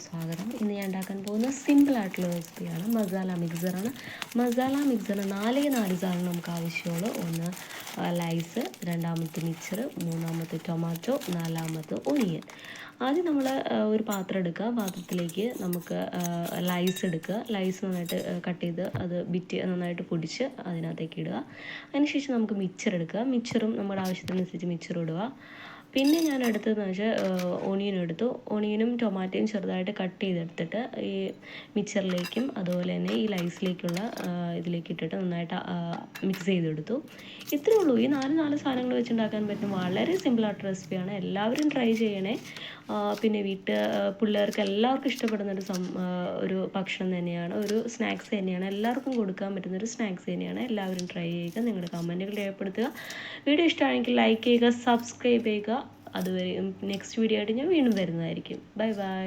സ്വാഗതം. ഇന്ന് ഞാൻ ഉണ്ടാക്കാൻ പോകുന്ന സിമ്പിളായിട്ടുള്ള റെസിപ്പിയാണ് മസാല മിക്സറാണ്. മസാല മിക്സറിന് 4 സാധനം നമുക്ക് ആവശ്യമുള്ളൂ. ഒന്ന് ലൈസ്, രണ്ടാമത്തെ മിക്സർ, മൂന്നാമത്തെ ടൊമാറ്റോ, നാലാമത്തെ ഒനിയൻ. ആദ്യം നമ്മൾ ഒരു പാത്രം എടുക്കുക. പാത്രത്തിലേക്ക് നമുക്ക് ലൈസ് എടുക്കുക. ലൈസ് നന്നായിട്ട് കട്ട് ചെയ്ത് അത് ബിറ്റ് നന്നായിട്ട് പൊടിച്ച് അതിനകത്തേക്ക് ഇടുക. അതിനുശേഷം നമുക്ക് മിക്സർ എടുക്കുക. മിക്സറും നമ്മുടെ ആവശ്യത്തിനനുസരിച്ച് മിക്സർ ഇടുക. പിന്നെ ഞാൻ എടുത്തതെന്ന് വെച്ചാൽ ഓണിയൻ എടുത്തു. ഓണിയനും ടൊമാറ്റോയും ചെറുതായിട്ട് കട്ട് ചെയ്തെടുത്തിട്ട് ഈ മിക്സറിലേക്കും അതുപോലെ തന്നെ ഈ ലൈസിലേക്കുള്ള ഇതിലേക്ക് ഇട്ടിട്ട് നന്നായിട്ട് മിക്സ് ചെയ്തെടുത്തു. ഇത്രയേ ഉള്ളൂ. ഈ നാല് സാധനങ്ങൾ വെച്ചുണ്ടാക്കാൻ പറ്റും. വളരെ സിമ്പിളായിട്ട് റെസിപ്പിയാണ്. എല്ലാവരും ട്രൈ ചെയ്യണേ. പിന്നെ പിള്ളേർക്ക് എല്ലാവർക്കും ഇഷ്ടപ്പെടുന്ന ഒരു ഭക്ഷണം തന്നെയാണ്, ഒരു സ്നാക്സ് തന്നെയാണ്. എല്ലാവർക്കും കൊടുക്കാൻ പറ്റുന്നൊരു സ്നാക്സ് തന്നെയാണ്. എല്ലാവരും ട്രൈ ചെയ്യുക. നിങ്ങളുടെ കമൻറ്റുകൾ രേഖപ്പെടുത്തുക. വീഡിയോ ഇഷ്ടമാണെങ്കിൽ ലൈക്ക് ചെയ്യുക, സബ്സ്ക്രൈബ് ചെയ്യുക. അതുവരെ നെക്സ്റ്റ് വീഡിയോ ആയിട്ട് ഞാൻ വീണ്ടും വരുന്നതായിരിക്കും. Bye bye.